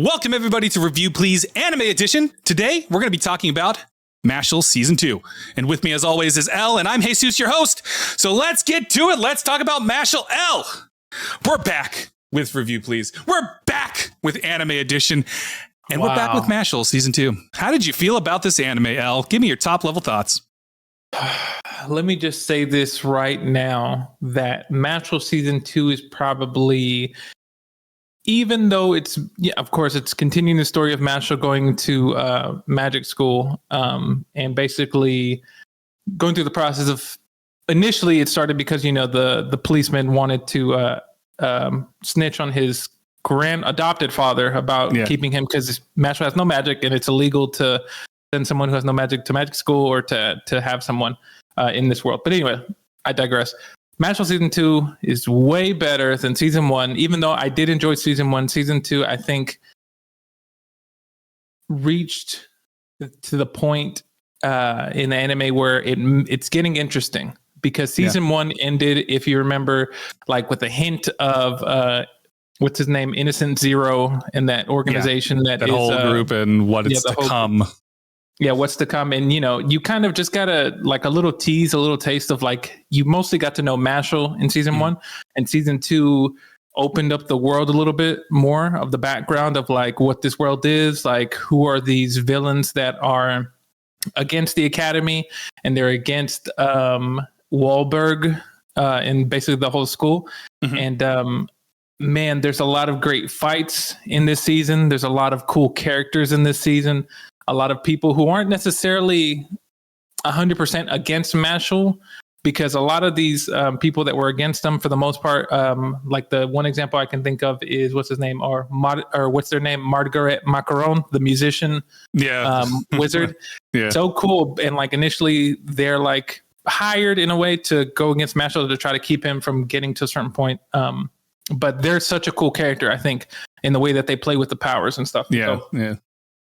Welcome everybody to Review Please Anime Edition. Today we're going to be talking about Mashle Season 2. And with me as always is Elle, and I'm Jesus, your host. So let's get to it. Let's talk about Mashle. Elle, we're back with Review Please. We're back with Anime Edition. And we're back with Mashle Season 2. How did you feel about this anime, Elle? Give me your top level thoughts. Let me just say this right now, that Mashle Season 2 is probably... Even though it's, of course, it's continuing the story of Mashle going to magic school and basically going through the process of, initially it started because, the policeman wanted to snitch on his adopted father about keeping him, because Mashle has no magic and it's illegal to send someone who has no magic to magic school or to have someone in this world. But anyway, I digress. Mashle Season 2 is way better than Season 1, even though I did enjoy Season 1. Season 2, I think, reached to the point in the anime where it's getting interesting, because Season 1 ended, if you remember, like with a hint of, what's his name, Innocent Zero, and that organization that is, whole group and what is to come. Yeah, what's to come. And, you kind of just got a little tease, a little taste of, like, you mostly got to know Mashle in Season 1, and Season 2 opened up the world a little bit more of the background of, like, what this world is, like, who are these villains that are against the Academy, and they're against Wahlberg and basically the whole school. And, man, there's a lot of great fights in this season. There's a lot of cool characters in this season. A lot of people who aren't necessarily 100% against Mashle, because a lot of these people that were against them, for the most part, like the one example I can think of is, what's his name, or what's their name, Margaret Macaron, the musician, wizard. So cool. And like initially they're like hired in a way to go against Mashle to try to keep him from getting to a certain point. But they're such a cool character, I think, in the way that they play with the powers and stuff.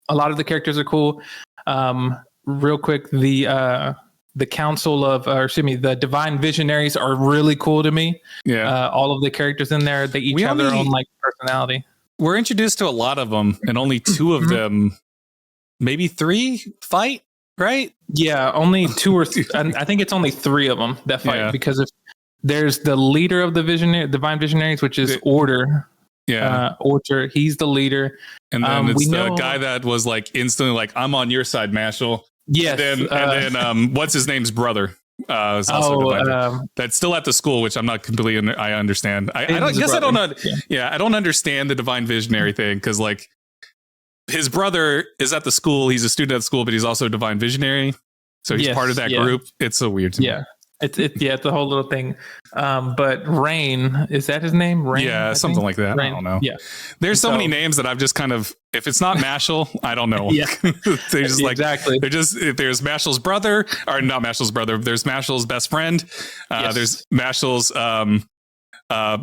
A lot of the characters are cool. Real quick, the council of, the divine visionaries are really cool to me. All of the characters in there, they each have their own like personality. We're introduced to a lot of them, and only two of them, maybe three, fight, right? Yeah, only two or I think it's only three of them that fight, because there's the leader of the divine visionaries, which is Order. Order, he's the leader. And then it's the guy that was like instantly like, I'm on your side, Mashle. Yes. And then what's his name's brother? Is also that's still at the school, which I'm not completely. I understand. I don't know. I don't understand the divine visionary thing, because like his brother is at the school. He's a student at school, but he's also a divine visionary. So he's part of that group. It's so weird to me. It's a whole little thing. But Rain, is that his name? Rain, something like that. Rain. I don't know. There's so many names that I've just kind of, if it's not Mashle, I don't know. They're just like, they're just, if there's Mashle's brother, or not Mashle's brother, there's Mashle's best friend. There's Mashle's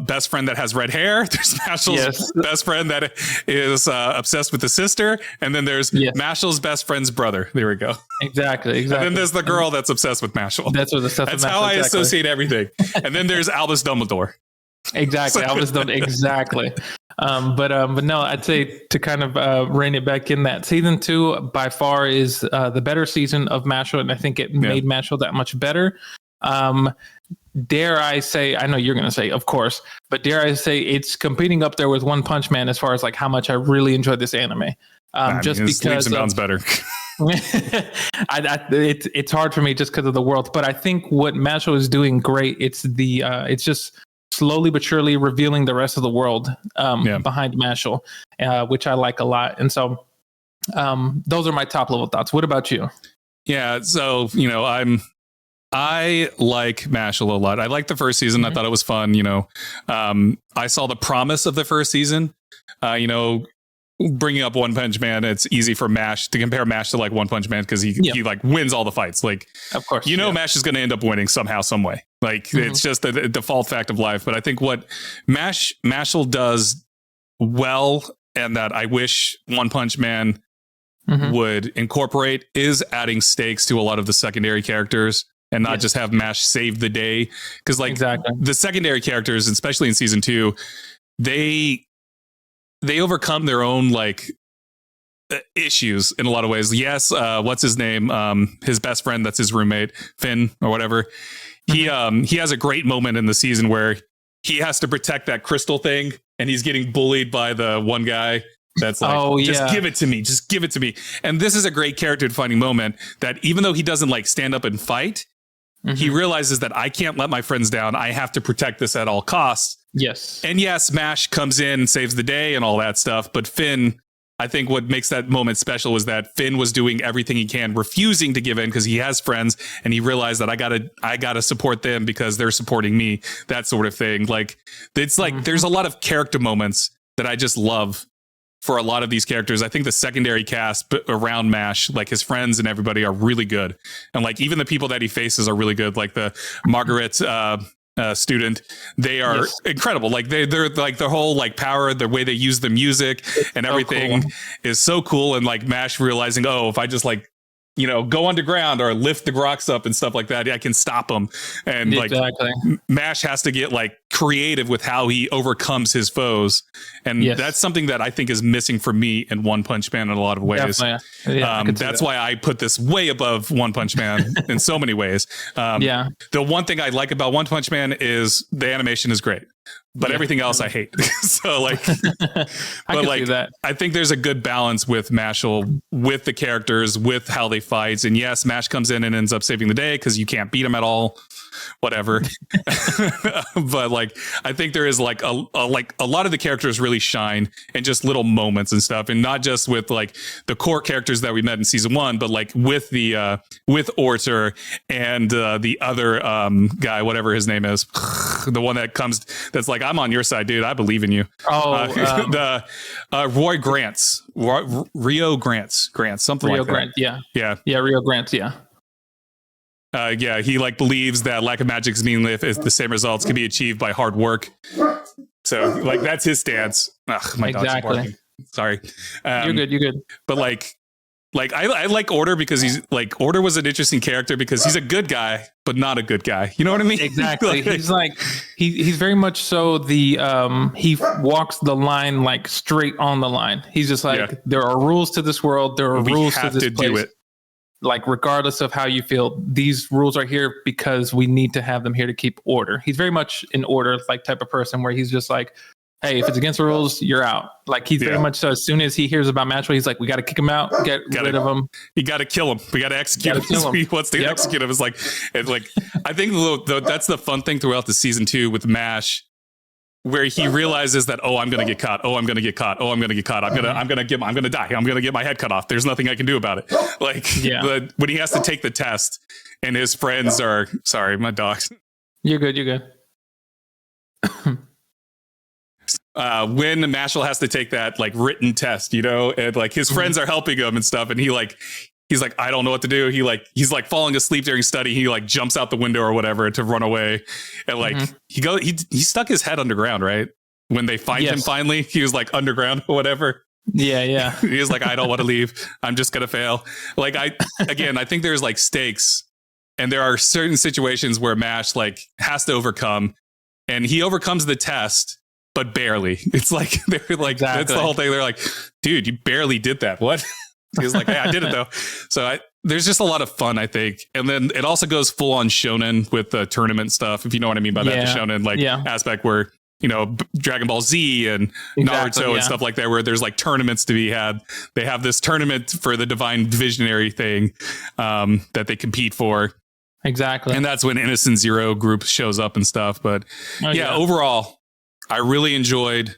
best friend that has red hair. There's Mashle's best friend that is obsessed with the sister, and then there's Mashle's best friend's brother. There we go. Exactly. And then there's the girl that's obsessed with Mashle. That's how I associate everything. And then there's Albus Dumbledore. Exactly, Albus Dumbledore. Exactly. But no, I'd say to kind of rein it back in, that Season 2 by far is the better season of Mashle, and I think it made Mashle that much better. Dare I say, I know you're going to say, of course, but dare I say it's competing up there with One Punch Man as far as like how much I really enjoyed this anime. Just because leaps and bounds better. It's hard for me just because of the world, but I think what Mashle is doing great. It's just slowly but surely revealing the rest of the world behind Mashle, which I like a lot. And so those are my top level thoughts. What about you? Yeah, so I like Mashle a lot. I liked the first season. I thought it was fun. I saw the promise of the first season. Bringing up One Punch Man, it's easy for Mash to compare Mash to like One Punch Man, because he like wins all the fights. Like, of course, Mash is going to end up winning somehow, some way. Like it's just the default fact of life. But I think what Mashle does well, and that I wish One Punch Man would incorporate, is adding stakes to a lot of the secondary characters. And not just have Mash save the day. Because like the secondary characters, especially in Season 2, they they overcome their own like issues in a lot of ways. Yes, what's his name? His best friend, that's his roommate, Finn or whatever. He has a great moment in the season where he has to protect that crystal thing, and he's getting bullied by the one guy that's like, just give it to me, just give it to me. And this is a great character defining moment that even though he doesn't like stand up and fight, he realizes that I can't let my friends down. I have to protect this at all costs. Yes. And yes, Mash comes in and saves the day and all that stuff. But Finn, I think what makes that moment special was that Finn was doing everything he can, refusing to give in because he has friends, and he realized that I gotta support them because they're supporting me. That sort of thing. Like it's like there's a lot of character moments that I just love for a lot of these characters. I think the secondary cast around Mash, like his friends and everybody, are really good, and like even the people that he faces are really good. Like the Margaret student, they are incredible. Like they're like the whole like power, the way they use the music and everything is so cool. And like Mash realizing, oh, if I just like, you know, go underground or lift the rocks up and stuff like that, I can stop them. And like Mash has to get like creative with how he overcomes his foes. And that's something that I think is missing for me in One Punch Man in a lot of ways. That's why I put this way above One Punch Man in so many ways. The one thing I like about One Punch Man is the animation is great, but everything else I hate. So like, I think there's a good balance with Mashle, with the characters, with how they fight. And yes, Mash comes in and ends up saving the day because you can't beat him at all. Whatever. But like, I think there is like a lot of the characters really shine in just little moments and stuff, and not just with like the core characters that we met in season 1, but like with the with Orter and the other guy, whatever his name is, the one that comes that's like, I'm on your side, dude, I believe in you. The Rio Grants, something Rio like that. Grant, Rio Grant, he like believes that lack of magic is meaningless if the same results can be achieved by hard work. So like that's his stance. Ugh, my dog's barking. Sorry. You're good. But like I like Order because he's like, Order was an interesting character because he's a good guy, but not a good guy. You know what I mean? Exactly. He's like, he's very much so the, he walks the line, like straight on the line. He's just like, there are rules to this world. There are rules to this place. Do it. Like, regardless of how you feel, these rules are here because we need to have them here to keep order. He's very much an order like type of person where he's just like, hey, if it's against the rules, you're out. Like he's very much so. As soon as he hears about Mashle, he's like, we got to kick him out, get rid of him. You got to kill him. We got to execute him. He wants to execute him. It's like, I think that's the fun thing throughout the season 2 with Mash, where he realizes that, I'm going to get caught. I'm going to get caught. I'm going to get caught. I'm going to die. I'm going to get my head cut off. There's nothing I can do about it. Like when he has to take the test and his friends are, sorry, my dogs. You're good. When Mashle has to take that like written test, you know, and like his friends are helping him and stuff. And he's like, I don't know what to do. He's like falling asleep during study. He like jumps out the window or whatever to run away. And like he stuck his head underground, right? When they find him finally, he was like underground or whatever. Yeah. He was like, I don't want to leave. I'm just going to fail. Like I think there's like stakes, and there are certain situations where Mash like has to overcome, and he overcomes the test, but barely. It's like, they're like, that's the whole thing. They're like, dude, you barely did that. What? He was like, hey, I did it though. So there's just a lot of fun, I think. And then it also goes full on shonen with the tournament stuff, if you know what I mean by that, the shonen like aspect where, you know, Dragon Ball Z and Naruto and stuff like that, where there's like tournaments to be had. They have this tournament for the Divine Visionary thing that they compete for. Exactly. And that's when Innocent Zero group shows up and stuff. But overall, I really enjoyed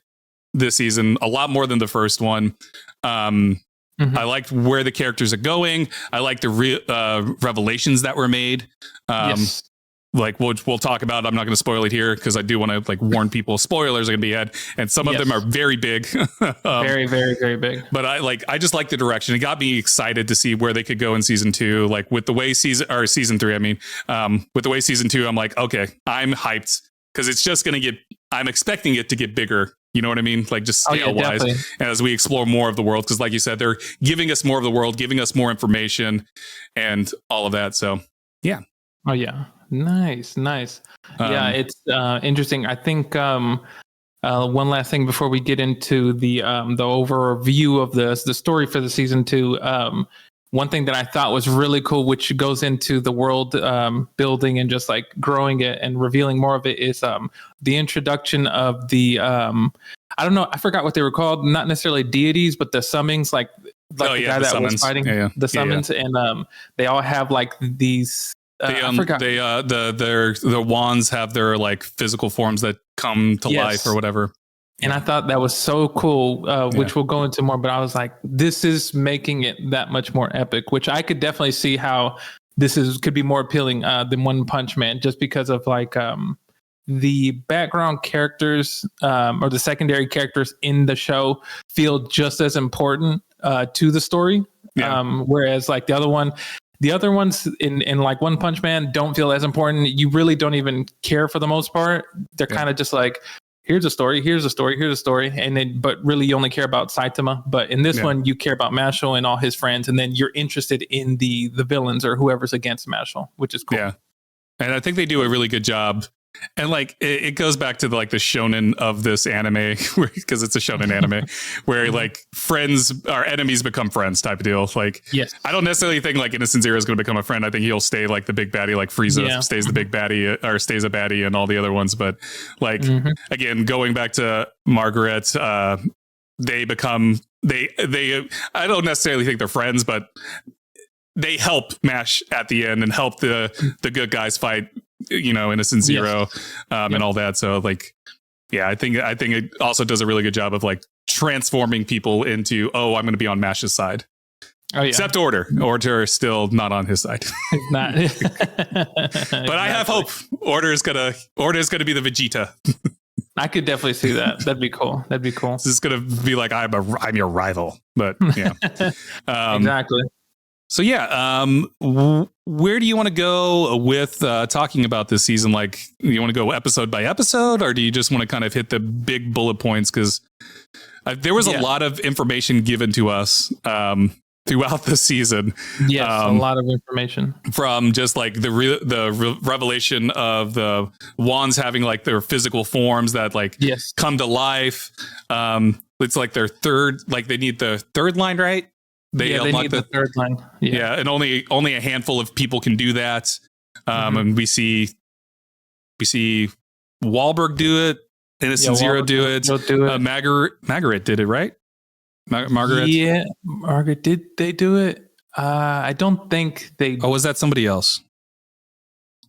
this season a lot more than the first one. I liked where the characters are going. I like the revelations that were made. Like we'll talk about. I'm not going to spoil it here because I do want to like warn people. Spoilers are going to be ahead, and some of them are very big, very, very, very big. But I just like the direction. It got me excited to see where they could go in season 2. Like with the way season 3. I mean, with the way season 2, I'm like, okay, I'm hyped because it's just going to get. I'm expecting it to get bigger. You know what I mean? Like just scale wise as we explore more of the world. Because like you said, they're giving us more of the world, giving us more information and all of that. So, yeah. Oh, yeah. Nice. Yeah, it's interesting. I think one last thing before we get into the overview of the story for the season 2. One thing that I thought was really cool, which goes into the world building and just like growing it and revealing more of it, is the introduction of the I don't know, I forgot what they were called, not necessarily deities, but the summons, like the guy that was fighting the summons, and they all have like these. I forgot. The wands have their like physical forms that come to life or whatever. And I thought that was so cool, which we'll go into more. But I was like, this is making it that much more epic, which I could definitely see how could be more appealing than One Punch Man, just because of like the background characters or the secondary characters in the show feel just as important to the story. Whereas like the other ones in like One Punch Man don't feel as important. You really don't even care for the most part. They're kind of just like, here's a story, and then but really you only care about Saitama. But in this one, you care about Mashle and all his friends, and then you're interested in the villains or whoever's against Mashle, which is cool. Yeah, and I think they do a really good job. And like it goes back to the shonen of this anime, because it's a shonen anime, where like friends or enemies become friends type of deal. Like, I don't necessarily think like Innocent Zero is going to become a friend. I think he'll stay like the big baddie, like Frieza stays the big baddie or stays a baddie and all the other ones. But like again, going back to Margaret, they become they. I don't necessarily think they're friends, but they help Mash at the end and help the good guys fight, Innocent Zero, and all that. So like, I think it also does a really good job of like transforming people into, I'm going to be on Mash's side. Oh, yeah. Except Order. Order is still not on his side. It's not. But I have hope. Order is gonna be the Vegeta. I could definitely see that. That'd be cool. This is gonna be like I'm your rival. But yeah, exactly. So where do you want to go with talking about this season? Like, you want to go episode by episode, or do you just want to kind of hit the big bullet points? Because there was a lot of information given to us throughout the season. Yes, a lot of information from just like the revelation of the wands having like their physical forms that like come to life. It's like their third, like they need the third line, right? They need the third line. Yeah, and only a handful of people can do that. And we see Wahlberg do it. Innocent Zero do it. Margaret did it, right? Margaret. Yeah, Margaret, did they do it? I don't think they. Oh, was that somebody else?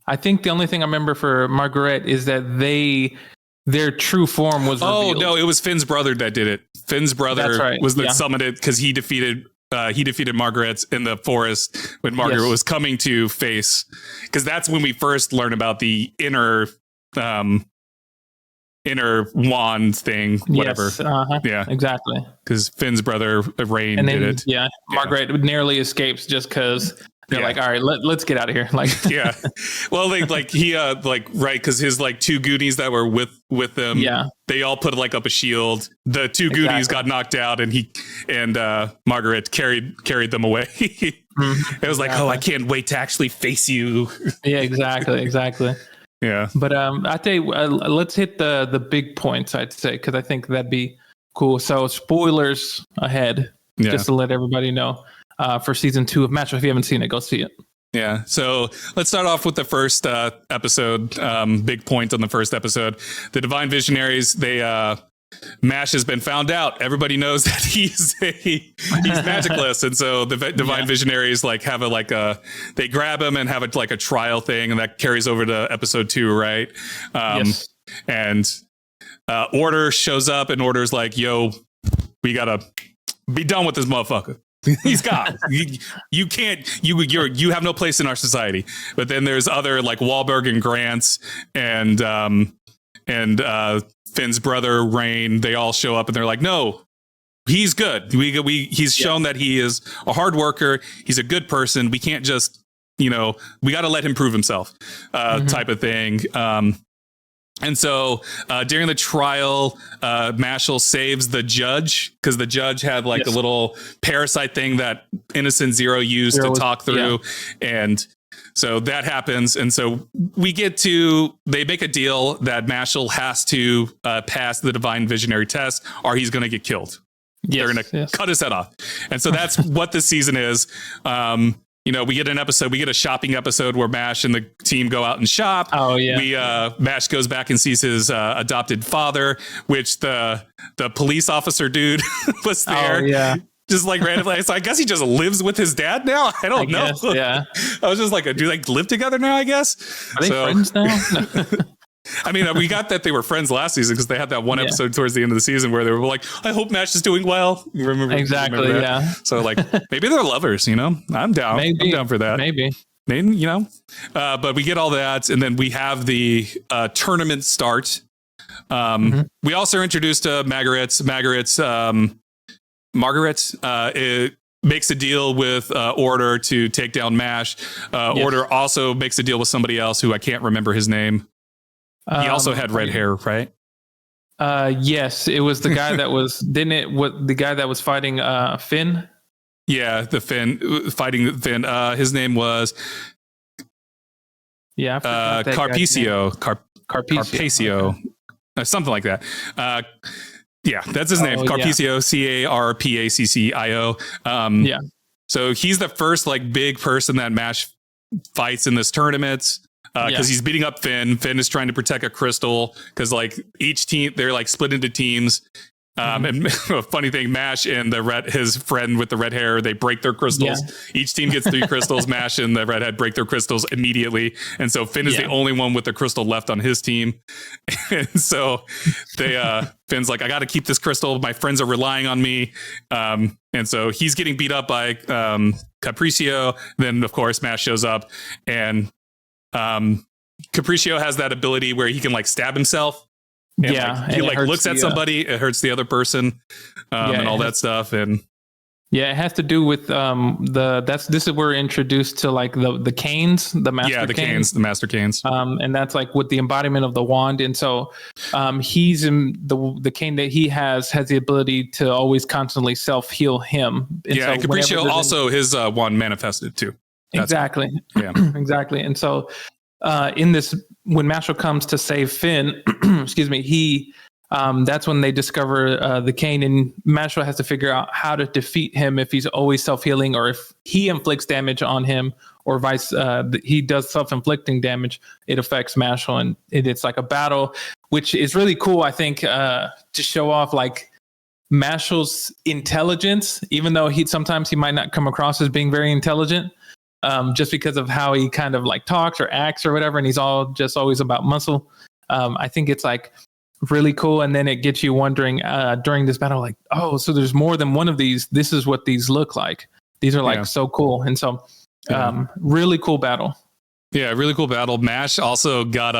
I think the only thing I remember for Margaret is that their true form was revealed. Oh no, it was Finn's brother that did it. Finn's brother was that summoned it because he defeated Margaret in the forest when Margaret was coming to face, because that's when we first learn about the inner wand thing, whatever. Yeah, exactly. Because Finn's brother Rain did it. Yeah, Margaret nearly escapes just because they're like, all right, let's get out of here. Like, well, because his like two Goonies that were with them, they all put like up a shield. The two Goonies got knocked out, and Margaret carried them away. It was like, I can't wait to actually face you. Yeah, exactly. Yeah, but I tell you, let's hit the big points. I'd say, because I think that'd be cool. So spoilers ahead, just to let everybody know. For season 2 of Mashle. If you haven't seen it, go see it. Yeah. So let's start off with the first episode. Big point on the first episode. The Divine Visionaries, Mash has been found out. Everybody knows that he's magicless. And so the Divine Visionaries have they grab him and have a trial thing, and that carries over to episode 2, right? And Order shows up, and Order's like, yo, we gotta be done with this motherfucker. He's gone. You can't. You have no place in our society. But then there's other like Wahlberg and Grants and Finn's brother Rain. They all show up and they're like, no, he's good. He's shown that he is a hard worker. He's a good person. We can't just we got to let him prove himself. Type of thing. And so during the trial, Mashle saves the judge because the judge had a little parasite thing that Innocent Zero used to talk through. And So that happens. And so they make a deal that Mashle has to pass the divine visionary test or he's going to get killed. They're going to cut his head off. And so that's what this season is. We get a shopping episode where Mash and the team go out and shop. Oh yeah. Mash goes back and sees his adopted father, which the police officer dude was there. Oh yeah. Just like randomly. So I guess he just lives with his dad now. I don't know. Guess, yeah. I was just like, do they live together now, I guess? Are they friends now? I mean, we got that they were friends last season because they had that one episode towards the end of the season where they were like, I hope Mash is doing well. Remember that? Yeah. So like, maybe they're lovers, I'm down. Maybe. I'm down for that. Maybe, but we get all that. And then we have the tournament start. We also are introduced to Margaret makes a deal with Order to take down Mash. Order also makes a deal with somebody else who I can't remember his name. He also had red hair, right? Yes, it was the guy that was the guy that was fighting Finn? Yeah, the Finn fighting Finn. His name was Carpacio. Carpacio. Something like that. Yeah, that's his name. Carpacio, Carpaccio. So he's the first like big person that Mash fights in this tournament. Because he's beating up Finn. Finn is trying to protect a crystal because like each team, they're like split into teams. And a funny thing, Mash and his friend with the red hair, they break their crystals. Yeah. Each team gets 3 crystals. Mash and the redhead break their crystals immediately. And so Finn is the only one with the crystal left on his team. And so Finn's like, I got to keep this crystal. My friends are relying on me. And so he's getting beat up by Capriccio. Then of course Mash shows up and Capriccio has that ability where he can like stab himself. And, he like looks at somebody, it hurts the other person, and all that stuff. And it has to do with this is where we're introduced to like the canes, the master canes. And that's like with the embodiment of the wand. And so he's in the cane that he has the ability to always constantly self-heal him. And so Capriccio also his wand manifested too. Exactly. Exactly. And so in this, when Mashle comes to save Finn, excuse me, he that's when they discover the cane, and Mashle has to figure out how to defeat him if he's always self-healing or if he inflicts damage on him or he does self-inflicting damage, it affects Mashle, and it's like a battle, which is really cool, I think, to show off like Mashle's intelligence, even though sometimes he might not come across as being very intelligent. Just because of how he kind of like talks or acts or whatever, and he's always about muscle. I think it's like really cool, and then it gets you wondering during this battle, like, oh, so there's more than one of these. This is what these look like. These are like so cool, and so really cool battle. Yeah, really cool battle. Mash also got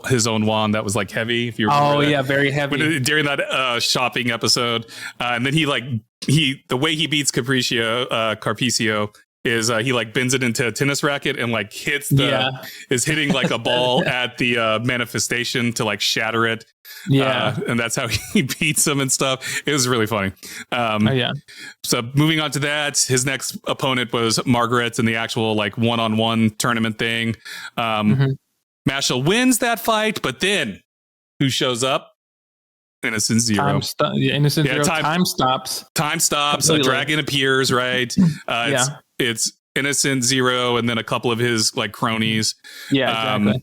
his own wand that was like heavy. If you remember that. Very heavy during that shopping episode, and then the way he beats Carpacio is he like bends it into a tennis racket and like is hitting like a ball at the manifestation to like shatter it. And that's how he beats him and stuff. It was really funny. So moving on to that, his next opponent was Margaret in the actual like one-on-one tournament thing. Mashle wins that fight, but then who shows up? Innocent Zero. Innocent Zero. Time stops. Time stops. Completely. A dragon appears, right? It's Innocent Zero and then a couple of his like cronies. Yeah, exactly.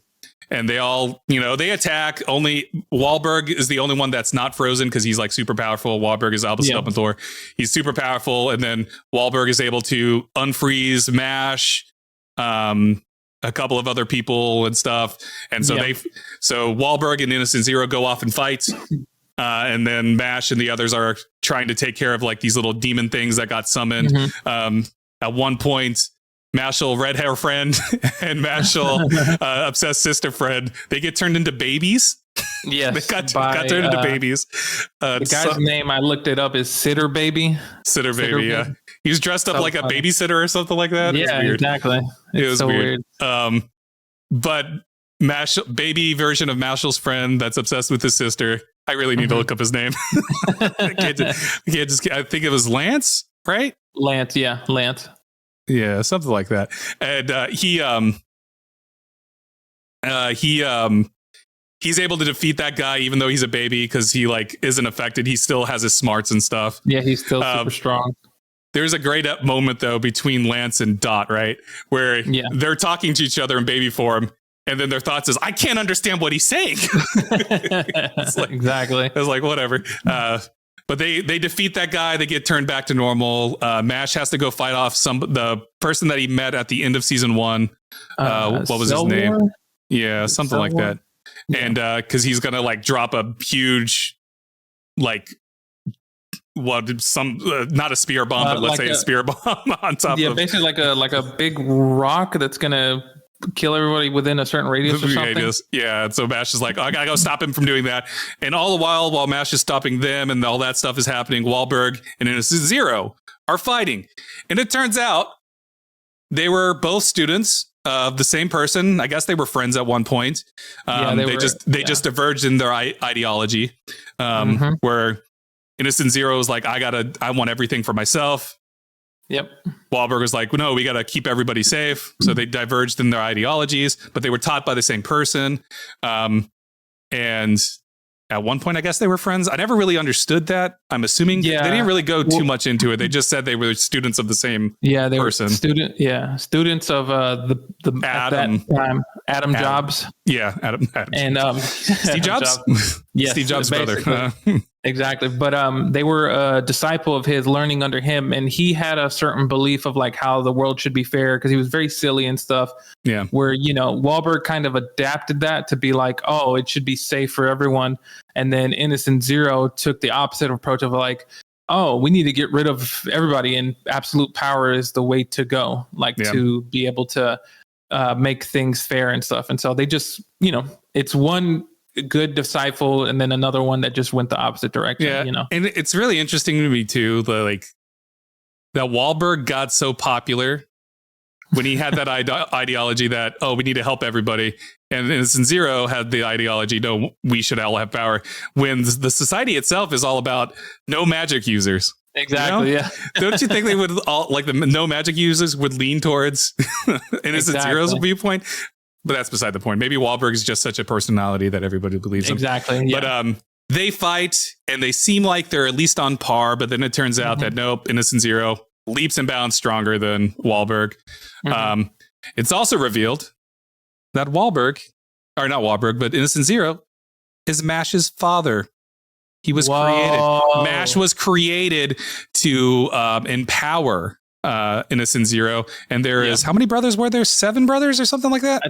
And they all, they attack. Only Wahlberg is the only one that's not frozen because he's like super powerful. Wahlberg is opposite up in Thor. He's super powerful. And then Wahlberg is able to unfreeze Mash, a couple of other people and stuff. And so so Wahlberg and Innocent Zero go off and fight. And then Mash and the others are trying to take care of like these little demon things that got summoned. At one point, Mashle, red hair friend, and Mashle, obsessed sister friend, they get turned into babies. Yes, they got turned into babies. The guy's name, I looked it up, is Sitter Baby. Sitter Baby, yeah. He was dressed up like a babysitter or something like that. Yeah, exactly. It was so weird. But baby version of Mashle's friend that's obsessed with his sister. I really need to look up his name. I think it was Lance, right? Lance. Yeah, something like that. And he's able to defeat that guy even though he's a baby because he like isn't affected. He still has his smarts and stuff. Yeah, he's still super strong. There's a great moment though between Lance and Dot, right, where they're talking to each other in baby form, and then their thoughts is, I can't understand what he's saying. It's like, exactly. It's like whatever. But they defeat that guy. They get turned back to normal. Mash has to go fight off the person that he met at the end of season 1. What was his name? Yeah, something like that. Yeah. And because he's gonna like drop a huge, like, not a spear bomb, but let's say a spear bomb on top. Yeah, basically like a big rock that's gonna kill everybody within a certain radius or something. Yeah, and so Mash is like, I gotta go stop him from doing that. And all the while Mash is stopping them and all that stuff is happening, Wahlberg and Innocent Zero are fighting. And it turns out they were both students of the same person. I guess they were friends at one point. They just diverged in their ideology. Where Innocent Zero is like, I want everything for myself. Yep. Wahlberg was like, no, we got to keep everybody safe. So they diverged in their ideologies, but they were taught by the same person. And at one point, I guess they were friends. I never really understood that. I'm assuming they didn't really go too much into it. They just said they were students of the same person. Students of the Adam, at that time, Adam Jobs. Yeah, Adam. And Steve Jobs. Yes, Steve Jobs' brother. Exactly. But they were a disciple of his, learning under him, and he had a certain belief of like how the world should be fair because he was very silly and stuff. Yeah. Where, Wahlberg kind of adapted that to be like, oh, it should be safe for everyone. And then Innocent Zero took the opposite approach of like, oh, we need to get rid of everybody, and absolute power is the way to go, to be able to make things fair and stuff. And so they just, it's one good disciple and then another one that just went the opposite direction. And it's really interesting to me too, that Wahlberg got so popular when he had that ideology that, oh, we need to help everybody, and Innocent Zero had the ideology, no, we should all have power, when the society itself is all about no magic users. Exactly. Yeah. Don't you think they would all, like, the no magic users would lean towards Innocent Zero's viewpoint? But that's beside the point. Maybe Wahlberg is just such a personality that everybody believes him. Exactly. Yeah. But they fight and they seem like they're at least on par. But then it turns out that nope, Innocent Zero leaps and bounds stronger than Wahlberg. It's also revealed that but Innocent Zero is Mash's father. He was created. Mash was created to empower Innocent Zero. And there is, how many brothers were there? 7 brothers or something like that?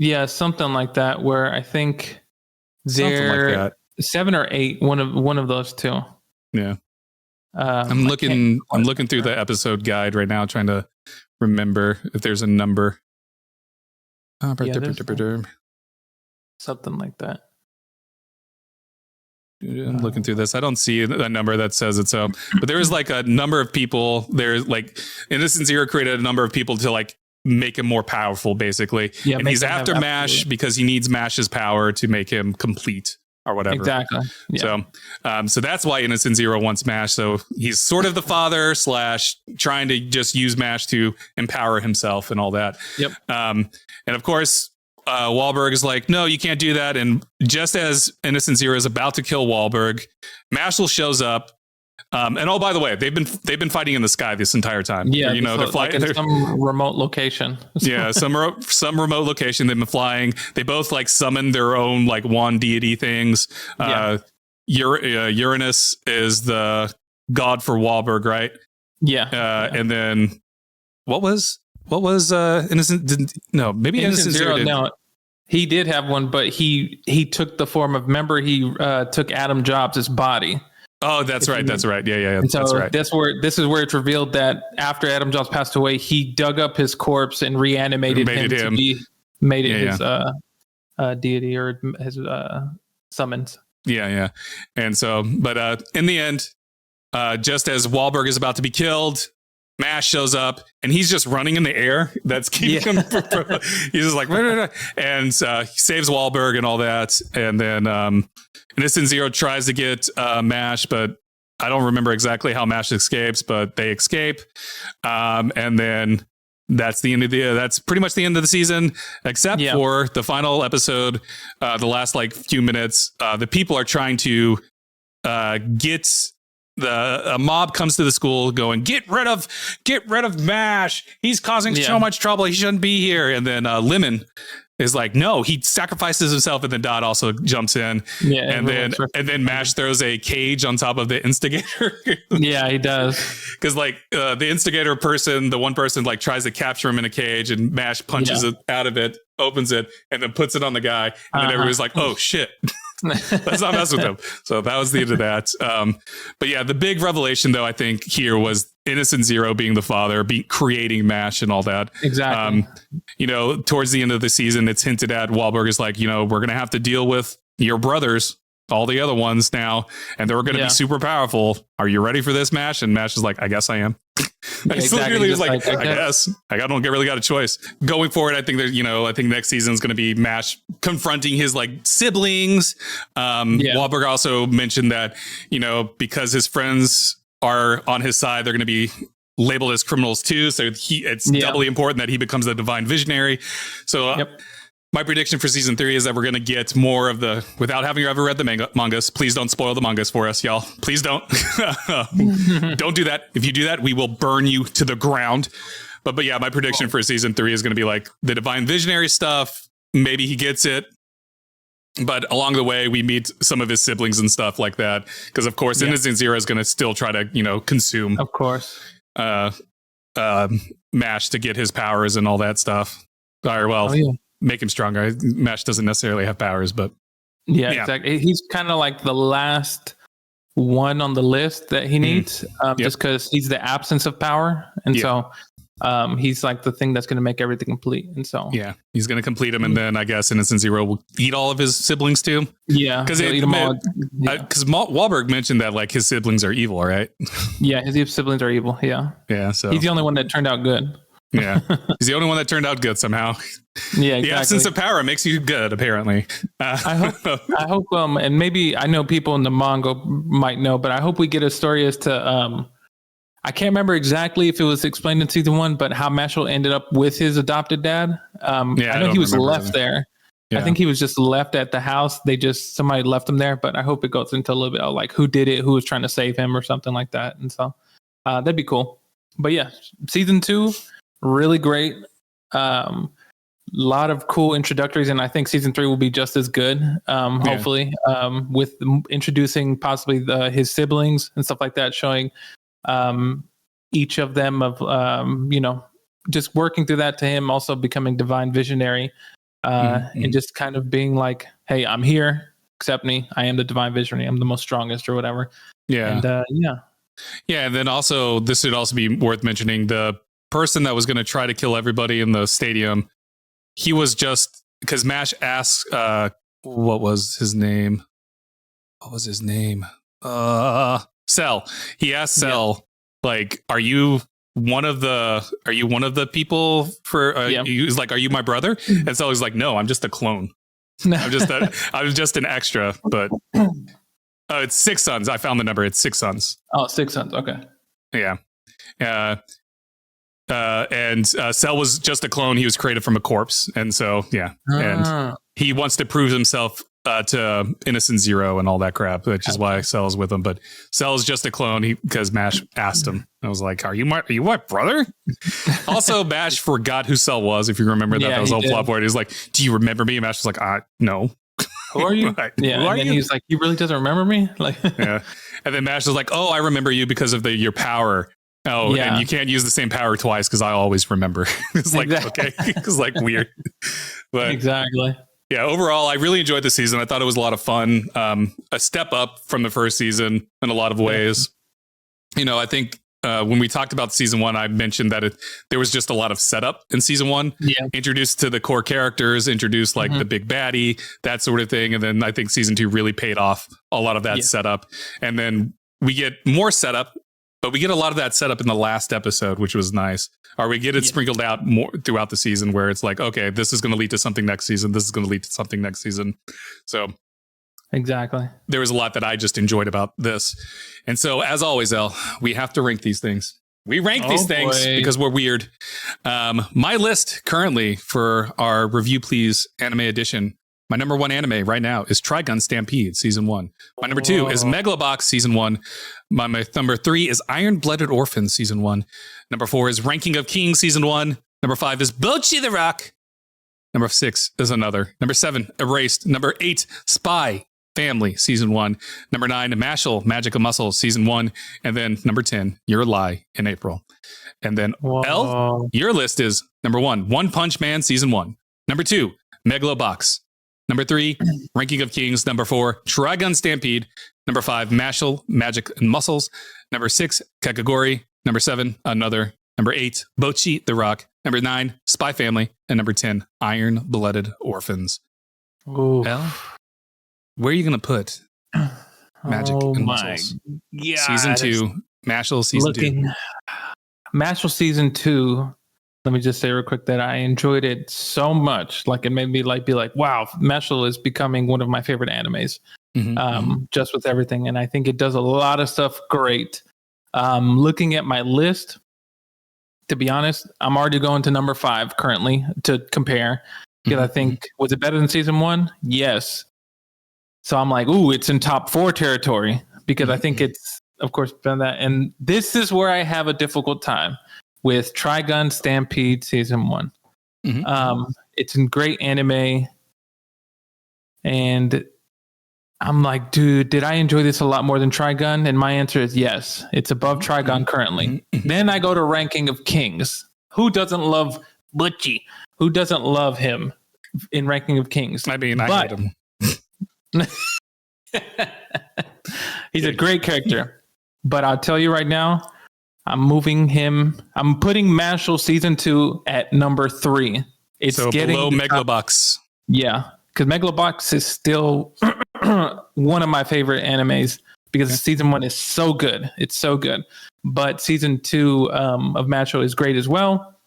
Yeah, something like that, where I think there 7 or 8, one of those two. Yeah. I'm looking through the episode guide right now, trying to remember if there's a number. Something like that. I'm looking through this. I don't see a number that says it. So, but there is like a number of people. There's like Innocent Zero created a number of people to like make him more powerful, basically. Yeah, and he's after Mash because he needs Mash's power to make him complete or whatever. Exactly. Yeah. So that's why Innocent Zero wants Mash. So he's sort of the father / trying to just use Mash to empower himself and all that. Yep. And of course, Wahlberg is like, no, you can't do that. And just as Innocent Zero is about to kill Wahlberg, Mashle shows up. And oh, by the way, they've been fighting in the sky this entire time. Yeah, they're flying in some remote location. Yeah, some remote location. They've been flying. They both like summon their own like wand deity things. Uranus is the god for Wahlberg, right? Yeah. And then what was Innocent? Maybe Innocent Zero did. No, he did have one, but he took the form of. Remember, he took Adam Jobs' body. Oh, that's right. That's right. Yeah. And so that's right. This is where it's revealed that after Adam Jobs passed away, he dug up his corpse and reanimated him. To be made it his deity or his summons. Yeah. And so, but in the end, just as Wahlberg is about to be killed, Mash shows up and he's just running in the air. That's keeping him. He's just like, and he saves Wahlberg and all that. And then Innocent Zero tries to get Mash, but I don't remember exactly how Mash escapes, but they escape. And then that's the end of that's pretty much the end of the season, except for the final episode, the last like few minutes. The people are trying to get a mob comes to the school going, get rid of Mash. He's causing so much trouble. He shouldn't be here. And then Lemon is like, no, he sacrifices himself. And then Dot also jumps in. Yeah, and then Mash throws a cage on top of the instigator. Yeah, he does. Because like the instigator person, the one person like tries to capture him in a cage, and Mash punches it out of it, opens it, and then puts it on the guy. And then everybody's like, oh shit. Let's not mess with him. So that was the end of that. But yeah, the big revelation though, I think here was Innocent Zero being the father, creating Mash and all that. Exactly. Towards the end of the season, it's hinted at. Wahlberg is like, we're going to have to deal with your brothers, all the other ones now, and they're going to be super powerful. Are you ready for this, Mash? And Mash is like, I guess I am. Literally was like, I guess I don't really got a choice going forward. I think I think next season is going to be Mash confronting his like siblings. Wahlberg also mentioned that, because his friends are on his side, they're going to be labeled as criminals too. So it's doubly important that he becomes the divine visionary. So my prediction for season 3 is that we're going to get more of the, without having ever read the mangas. Please don't spoil the mangas for us, y'all. Please don't. Don't do that. If you do that, we will burn you to the ground. But yeah, my prediction for season 3 is going to be like the divine visionary stuff. Maybe he gets it. But along the way, we meet some of his siblings and stuff like that. Because, of course, Innocent Zero is going to still try to, consume. Of course. Mash to get his powers and all that stuff. Make him stronger. Mash doesn't necessarily have powers, but exactly. He's kind of like the last one on the list that he needs, just because he's the absence of power, and so he's like the thing that's going to make everything complete. And so he's going to complete him, and then I guess Innocent Zero will eat all of his siblings too. Yeah, because Wahlberg mentioned that like his siblings are evil, right? Yeah, his siblings are evil. Yeah. So he's the only one that turned out good. Yeah, he's the only one that turned out good somehow. Yeah, exactly. The absence of power makes you good, apparently. I hope, and maybe I know people in the manga might know, but I hope we get a story as to, I can't remember exactly if it was explained in season 1, but how Mashle ended up with his adopted dad. I know he was left there. Yeah. I think he was just left at the house. Somebody left him there, but I hope it goes into a little bit of like who did it, who was trying to save him or something like that. And so that'd be cool. But yeah, season 2. Really great. Lot of cool introductories, and I think season 3 will be just as good. Hopefully, with introducing possibly his siblings and stuff like that, showing each of them of just working through that to him also becoming divine visionary, and just kind of being like, hey, I'm here, accept me, I am the divine visionary, I'm the most strongest or whatever. And and then also this would also be worth mentioning, the person that was going to try to kill everybody in the stadium, he was just, because Mash asked what was his name Cell. He asked Cell, like, are you one of the people for he was like, are you my brother? And Cell was like, no, I'm just a clone. I'm just an extra. But it's 6 sons. I found the number. It's 6 sons. Oh, 6 sons. Okay. And Cell was just a clone. He was created from a corpse. And so, and he wants to prove himself to Innocent Zero and all that crap, which is why Cell's with him. But Cell's just a clone because Mash asked him. I was like, are you my brother? Also, Mash forgot who Cell was. If you remember that, that was all flop where he was like, do you remember me? And Mash was like, no. Who are you? Who are you? He's like, he really doesn't remember me? Like, And then Mash was like, oh, I remember you because of your power. Oh, and you can't use the same power twice because I always remember. It's like, okay, it's like weird. But exactly. Yeah, overall, I really enjoyed the season. I thought it was a lot of fun. A step up from the first season in a lot of ways. I think when we talked about season 1, I mentioned that there was just a lot of setup in season 1. Yeah. Introduced to the core characters, introduced like the big baddie, that sort of thing. And then I think season 2 really paid off a lot of that setup. And then we get more setup. But we get a lot of that set up in the last episode, which was nice. Or we get it sprinkled out more throughout the season where it's like, okay, this is going to lead to something next season. This is going to lead to something next season. So exactly. There was a lot that I just enjoyed about this. And so as always, El, we have to rank these things. We rank these things because we're weird. My list currently for our Review Please Anime Edition, my number 1 anime right now is Trigun Stampede Season 1. My number 2 is Megalobox Season 1. My number 3 is Iron-Blooded Orphans Season 1. Number 4 is Ranking of Kings Season 1. Number 5 is Bocchi the Rock. Number 6 is Another. Number 7, Erased. Number 8, Spy Family Season 1. Number 9, Mashle, Magic of Muscle Season 1. And then number 10, Your Lie in April. And then L, your list is number 1, One Punch Man Season 1. Number 2, Megalobox. Number 3, Ranking of Kings. Number 4, Trigun Stampede. Number 5, Mashle, Magic and Muscles. Number 6, Kakagori. Number 7, Another. Number 8, Bocchi the Rock. Number 9, Spy Family. And number 10, Iron-Blooded Orphans. Ooh. L, where are you going to put Magic and Muscles? Yeah, Season 2, Mashle Season 2. Mashle Season 2. Let me just say real quick that I enjoyed it so much. Like it made me be like, wow, Mashle is becoming one of my favorite animes. Just with everything. And I think it does a lot of stuff great. Looking at my list, to be honest, I'm already going to number 5 currently to compare. Because I think, was it better than Season 1? Yes. So I'm like, ooh, it's in top 4 territory. Because I think it's, of course, been that. And this is where I have a difficult time with Trigun Stampede Season 1. It's a great anime. And I'm like, dude, did I enjoy this a lot more than Trigun? And my answer is yes. It's above Trigun currently. Then I go to Ranking of Kings. Who doesn't love Butchie? Who doesn't love him in Ranking of Kings? I mean, I hate him. He's a great character. But I'll tell you right now, I'm putting Mashle Season 2 at number 3. It's so getting below Megalobox. Yeah, because Megalobox is still one of my favorite animes because Season 1 is so good. It's so good. But Season 2 of Mashle is great as well.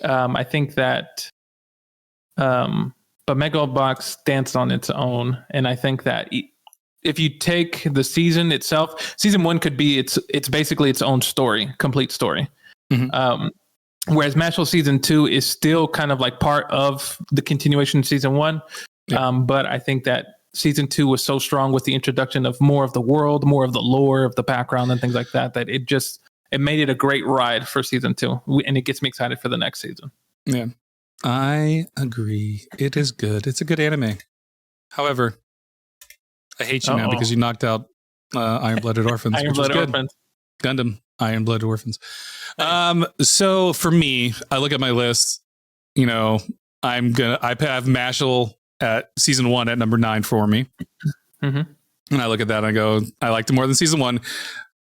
I think that but Megalobox stands on its own. And I think that if you take the season itself, Season 1 could be it's basically its own story, complete story. Whereas Mashle Season 2 is still kind of like part of the continuation of Season 1. But I think that Season 2 was so strong with the introduction of more of the world, more of the lore, of the background and things like that, that it made it a great ride for Season 2. And it gets me excited for the next season. Yeah, I agree. It is good. It's a good anime. However, I hate you now because you knocked out Iron-Blooded Orphans. Iron-Blooded Orphans. Gundam, Iron-Blooded Orphans. So for me, I look at my list, I have Mashle at Season 1 at number 9 for me. And I look at that and I go, I liked it more than Season 1.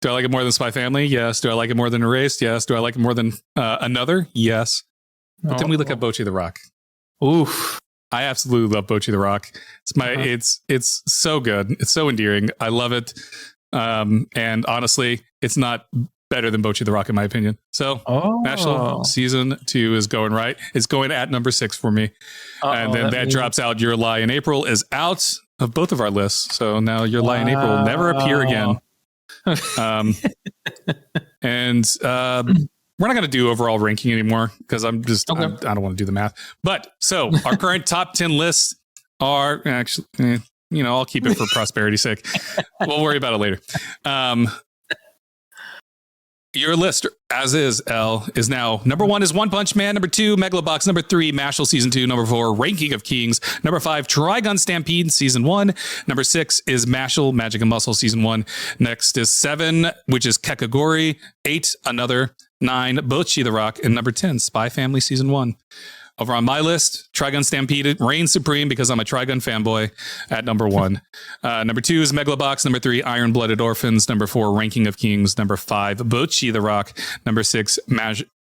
Do I like it more than Spy Family? Yes. Do I like it more than Erased? Yes. Do I like it more than Another? Yes. But then we look at Bocchi the Rock. Oof. I absolutely love Bocchi the Rock. It's so good. It's so endearing. I love it. And honestly, it's not better than Bocchi the Rock in my opinion. So Mashle Season 2 is going right. It's going at number 6 for me. And then that drops out. Your Lie in April is out of both of our lists. So now Your Lie in April will never appear again. We're not going to do overall ranking anymore because I don't want to do the math. But so our current top 10 lists are actually, I'll keep it for prosperity's sake. We'll worry about it later. Your list, as is, L, is now number 1 is One Punch Man. Number 2, Megalobox. Number 3, Mashle Season 2. Number 4, Ranking of Kings. Number 5, Trigun Stampede Season 1. Number 6 is Mashle, Magic and Muscle Season 1. Next is 7, which is Kakagori. 8, Another. 9, Bocchi the Rock. And number 10, Spy Family Season 1. Over on my list, Trigun Stampede reigns supreme because I'm a Trigun fanboy at number 1. Number 2 is Megalobox. Number 3, Iron-Blooded Orphans. Number 4, Ranking of Kings. Number 5, Bocchi the Rock. Number 6,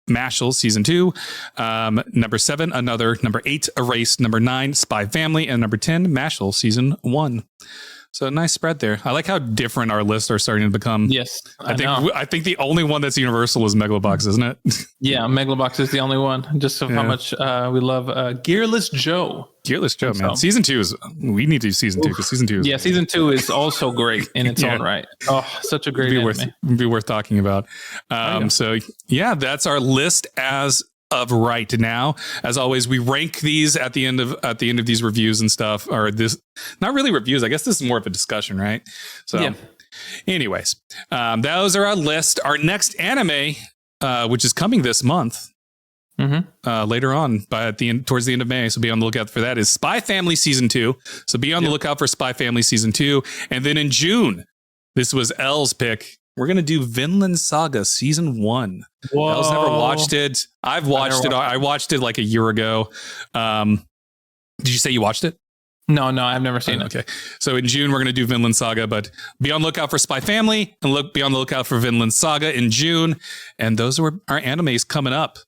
Mashle Season 2. Number 7, Another. Number 8, Erased. Number 9, Spy Family. And number 10, Mashle Season 1. So nice spread there. I like how different our lists are starting to become. Yes, I think the only one that's universal is Megalobox, isn't it? Yeah, Megalobox is the only one. Just of how much we love Gearless Joe. Gearless Joe, man. Season 2 is. We need to do season 2 because season 2 is. Yeah, season 2 is also great in its own right. Oh, such a great anime. Be worth talking about. So yeah, that's our list as of right now. As always, we rank these at the end of these reviews and stuff, or this, not really reviews. I guess this is more of a discussion, right? So anyways, those are our list. Our next anime, which is coming this month, later on, towards the end of May. So be on the lookout for that, is Spy Family Season 2. So be on the lookout for Spy Family Season 2. And then in June, this was L's pick, we're going to do Vinland Saga Season 1. Whoa. Elle's never watched it. I've watched it. I watched it like a year ago. Did you say you watched it? No, I've never seen it. Okay. So in June, we're going to do Vinland Saga, but be on the lookout for Spy Family and be on the lookout for Vinland Saga in June. And those are our animes coming up.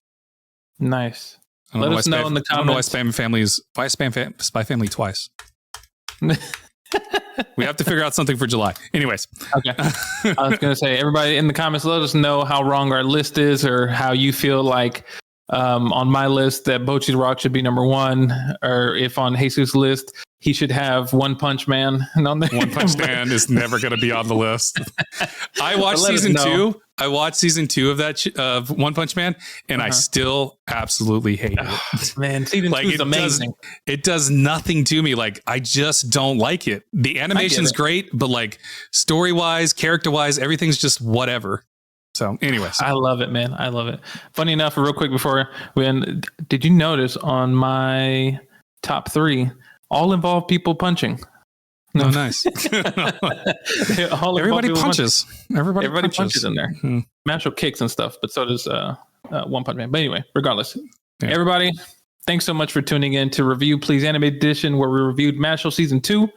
Nice. Let us know in the comments. I don't know why Spy Family twice. We have to figure out something for July. Anyways. Okay. I was going to say, everybody in the comments, let us know how wrong our list is, or how you feel like on my list that Bocchi the Rock should be number 1, or if on Jesus' list he should have One Punch Man. One Punch Man is never going to be on the list. I watched season 2. I watched season 2 of One Punch Man, and I still absolutely hate it. Man, season 2 is amazing. It does nothing to me. Like, I just don't like it. The animation's great, but like story-wise, character-wise, everything's just whatever. So anyways. I love it, man. I love it. Funny enough, real quick before we end, did you notice on my top 3, all involve people punching? No, nice. Everybody punches. Everybody punches in there. Mashle kicks and stuff, but so does One Punch Man. But anyway, regardless, everybody, thanks so much for tuning in to Review Please Anime Edition, where we reviewed Mashle Season 2.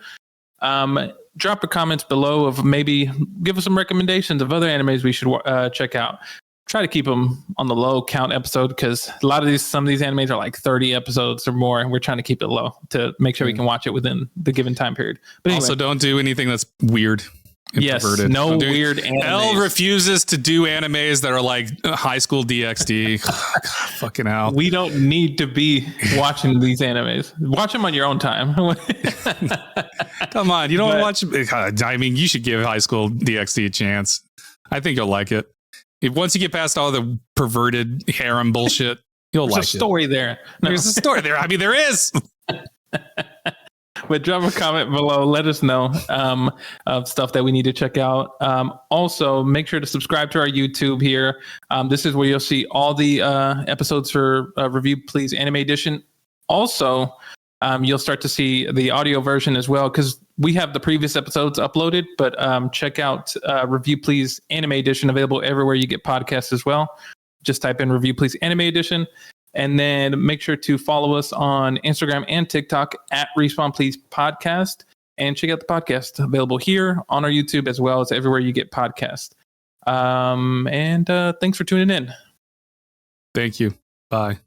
Drop your comments below of maybe give us some recommendations of other animes we should check out. Try to keep them on the low count episode, because some of these animes are like 30 episodes or more, and we're trying to keep it low to make sure we can watch it within the given time period. But anyway, also, don't do anything that's weird. Yes, no weird animes. L refuses to do animes that are like high school DxD. God, fucking hell. We don't need to be watching these animes. Watch them on your own time. Come on, you don't watch. I mean, you should give high school DxD a chance. I think you'll like it. Once you get past all the perverted harem bullshit, you'll like it. There's a story there. There's a story there. I mean, there is. But drop a comment below. Let us know of stuff that we need to check out. Also, make sure to subscribe to our YouTube here. This is where you'll see all the episodes for Review Please Anime Edition. Also, you'll start to see the audio version as well, because we have the previous episodes uploaded. But check out Review Please Anime Edition, available everywhere you get podcasts as well. Just type in Review Please Anime Edition. And then make sure to follow us on Instagram and TikTok at Respawn Please Podcast. And check out the podcast available here on our YouTube, as well as everywhere you get podcasts. And thanks for tuning in. Thank you. Bye.